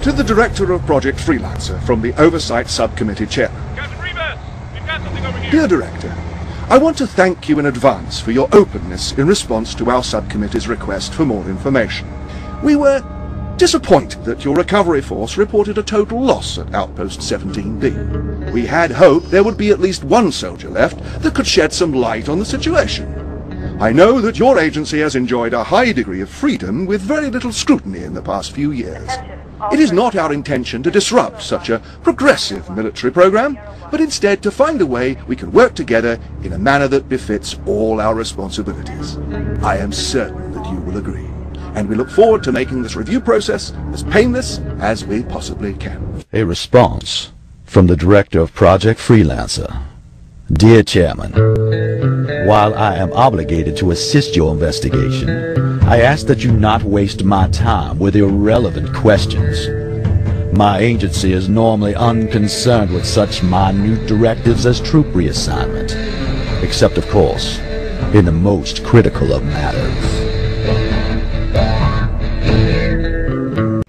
To the Director of Project Freelancer from the Oversight Subcommittee Chairman. Captain Rebus, we've got something over here. Dear Director, I want to thank you in advance for your openness in response to our subcommittee's request for more information. We were disappointed that your recovery force reported a total loss at Outpost 17B. We had hoped there would be at least one soldier left that could shed some light on the situation. I know that your agency has enjoyed a high degree of freedom with very little scrutiny in the past few years. It is not our intention to disrupt such a progressive military program, but instead to find a way we can work together in a manner that befits all our responsibilities. I am certain that you will agree, and we look forward to making this review process as painless as we possibly can. A response from the Director of Project Freelancer. Dear Chairman, while I am obligated to assist your investigation, I ask that you not waste my time with irrelevant questions. My agency is normally unconcerned with such minute directives as troop reassignment, except, of course, in the most critical of matters.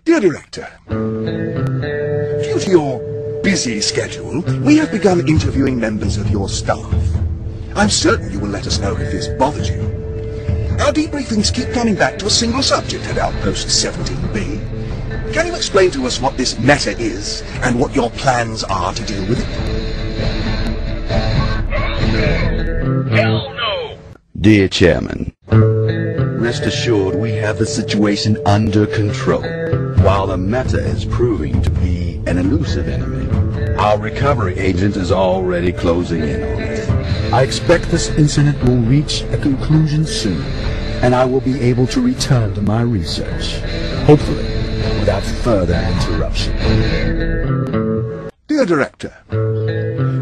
Dear Director, due to your busy schedule, we have begun interviewing members of your staff. I'm certain you will let us know if this bothers you. Our debriefings keep coming back to a single subject at Outpost 17B. Can you explain to us what this matter is and what your plans are to deal with it? Hell no! Dear Chairman, rest assured we have the situation under control. While the Meta is proving to be an elusive enemy, our recovery agent is already closing in on it. I expect this incident will reach a conclusion soon, and I will be able to return to my research, hopefully without further interruption. Dear Director,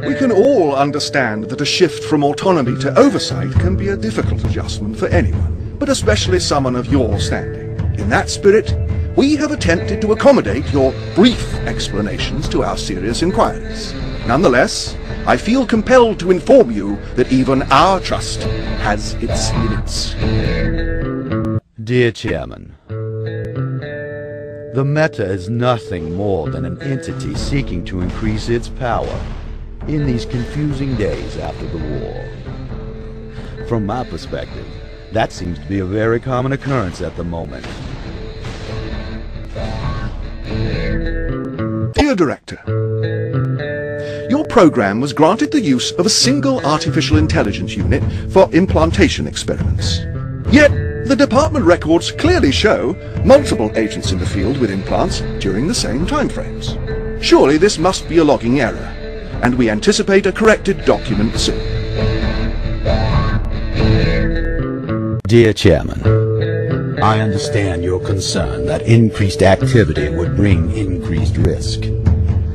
we can all understand that a shift from autonomy to oversight can be a difficult adjustment for anyone, but especially someone of your standing. In that spirit, we have attempted to accommodate your brief explanations to our serious inquiries. Nonetheless, I feel compelled to inform you that even our trust has its limits. Dear Chairman, the Meta is nothing more than an entity seeking to increase its power in these confusing days after the war. From my perspective, that seems to be a very common occurrence at the moment. Dear Director, your program was granted the use of a single artificial intelligence unit for implantation experiments. Yet, the department records clearly show multiple agents in the field with implants during the same timeframes. Surely this must be a logging error, and we anticipate a corrected document soon. Dear Chairman, I understand your concern that increased activity would bring increased risk.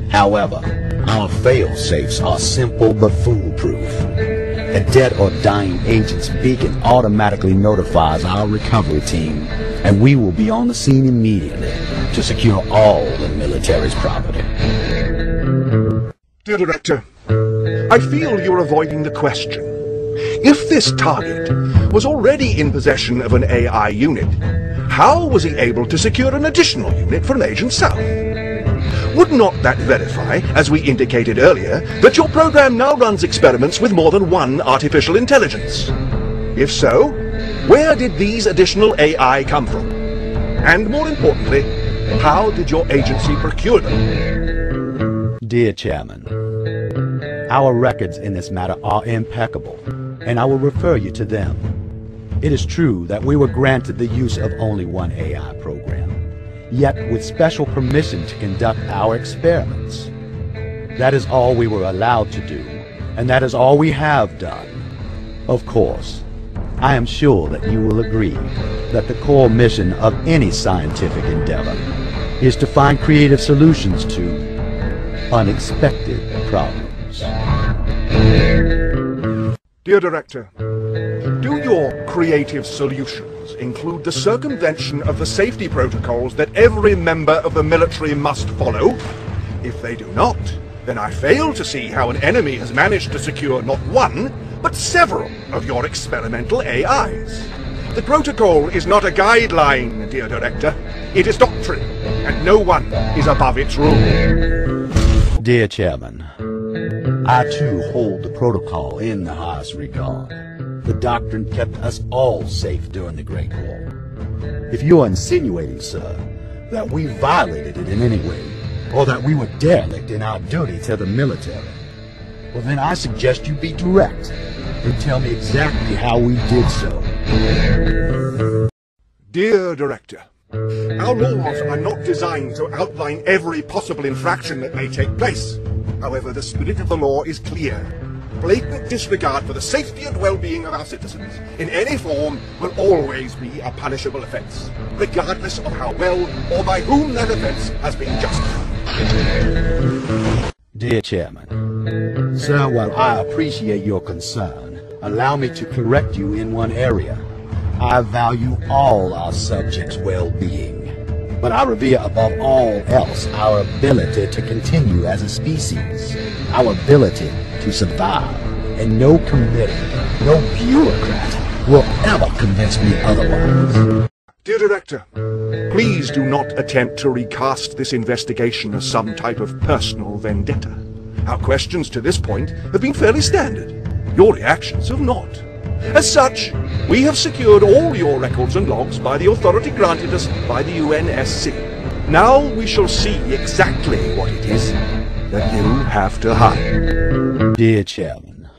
However, our fail-safes are simple but foolproof. A dead or dying agent's beacon automatically notifies our recovery team, and we will be on the scene immediately to secure all the military's property. Dear Director, I feel you're avoiding the question. If this target was already in possession of an AI unit, how was he able to secure an additional unit from Agent South? Would not that verify, as we indicated earlier, that your program now runs experiments with more than one artificial intelligence? If so, where did these additional AI come from? And more importantly, how did your agency procure them? Dear Chairman, our records in this matter are impeccable, and I will refer you to them. It is true that we were granted the use of only one AI program, yet with special permission to conduct our experiments. That is all we were allowed to do, and that is all we have done. Of course, I am sure that you will agree that the core mission of any scientific endeavor is to find creative solutions to unexpected problems. Dear Director, do your creative solutions include the circumvention of the safety protocols that every member of the military must follow? If they do not, then I fail to see how an enemy has managed to secure not one, but several of your experimental AIs. The protocol is not a guideline, dear Director. It is doctrine, and no one is above its rule. Dear Chairman, I too hold the protocol in the highest regard. The doctrine kept us all safe during the Great War. If you are insinuating, sir, that we violated it in any way, or that we were derelict in our duty to the military, well then I suggest you be direct and tell me exactly how we did so. Dear Director, our laws are not designed to outline every possible infraction that may take place. However, the spirit of the law is clear. Blatant disregard for the safety and well-being of our citizens in any form will always be a punishable offence, regardless of how well or by whom that offence has been justified. Dear Chairman, sir, while I appreciate your concern, allow me to correct you in one area. I value all our subjects' well-being, but I revere above all else our ability to continue as a species, our ability to survive, and no committee, no bureaucrat will ever convince me otherwise. Dear Director, please do not attempt to recast this investigation as some type of personal vendetta. Our questions to this point have been fairly standard. Your reactions have not. As such, we have secured all your records and logs by the authority granted us by the UNSC. Now we shall see exactly what it is that you have to hide. Dear Chairman,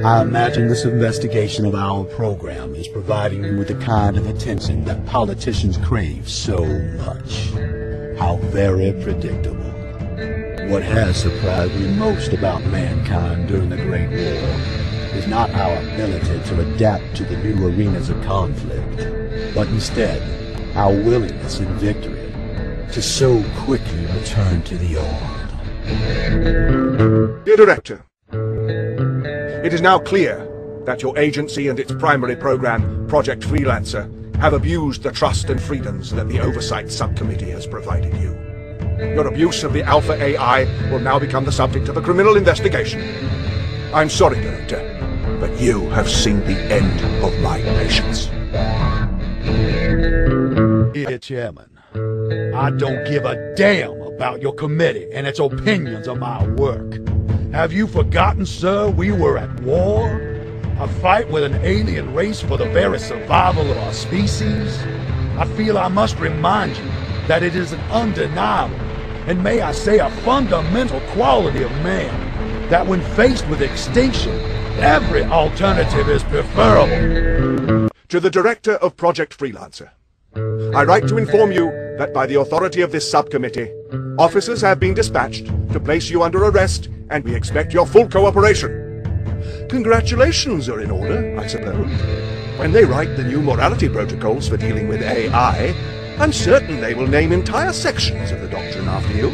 I imagine this investigation of our program is providing you with the kind of attention that politicians crave so much. How very predictable. What has surprised me most about mankind during the Great War is not our ability to adapt to the new arenas of conflict, but instead our willingness in victory to so quickly return to the old. Dear Director, it is now clear that your agency and its primary program, Project Freelancer, have abused the trust and freedoms that the Oversight Subcommittee has provided you. Your abuse of the Alpha AI will now become the subject of a criminal investigation. I'm sorry, Director, but you have seen the end of my patience. Dear Chairman, I don't give a damn about your committee and its opinions of my work. Have you forgotten, sir, we were at war? A fight with an alien race for the very survival of our species? I feel I must remind you that it is an undeniable, and may I say a fundamental quality of man, that when faced with extinction, every alternative is preferable. To the Director of Project Freelancer, I write to inform you that by the authority of this subcommittee, officers have been dispatched to place you under arrest, and we expect your full cooperation. Congratulations are in order, I suppose. When they write the new morality protocols for dealing with AI, I'm certain they will name entire sections of the doctrine after you.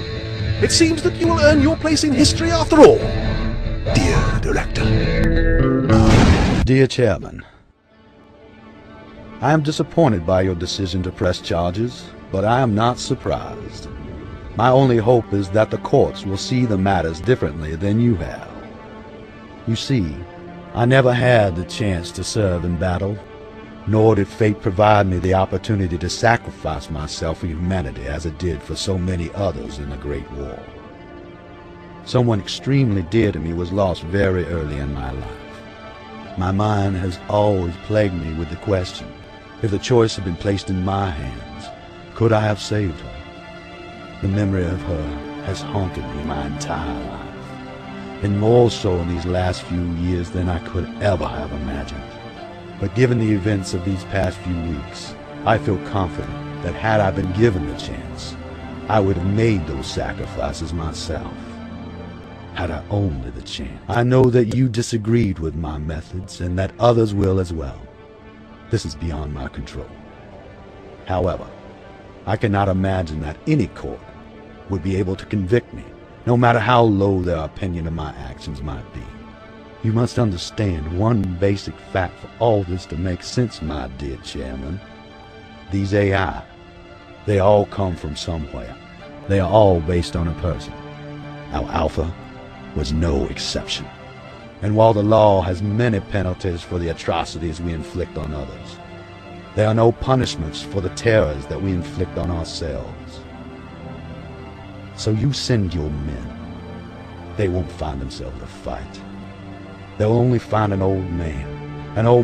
It seems that you will earn your place in history after all, dear Director. Dear Chairman, I am disappointed by your decision to press charges, but I am not surprised. My only hope is that the courts will see the matters differently than you have. You see, I never had the chance to serve in battle, nor did fate provide me the opportunity to sacrifice myself for humanity as it did for so many others in the Great War. Someone extremely dear to me was lost very early in my life. My mind has always plagued me with the question, if the choice had been placed in my hands, could I have saved her? The memory of her has haunted me my entire life, and more so in these last few years than I could ever have imagined. But given the events of these past few weeks, I feel confident that had I been given the chance, I would have made those sacrifices myself. Had I only the chance. I know that you disagreed with my methods and that others will as well. This is beyond my control. However, I cannot imagine that any court would be able to convict me, no matter how low their opinion of my actions might be. You must understand one basic fact for all this to make sense, my dear Chairman. These AI, they all come from somewhere. They are all based on a person. Our Alpha was no exception. And while the law has many penalties for the atrocities we inflict on others, There are no punishments for the terrors that we inflict on ourselves. So you send your men. They won't find themselves to fight. They'll only find an old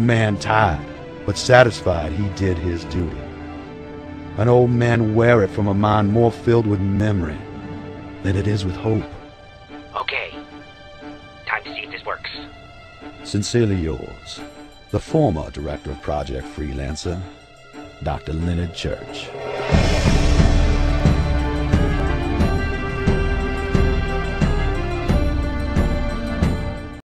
man tired, but satisfied he did his duty. An old man weary from a mind more filled with memory than it is with hope. Okay. Time to see if this works. Sincerely yours, the former Director of Project Freelancer, Dr. Leonard Church.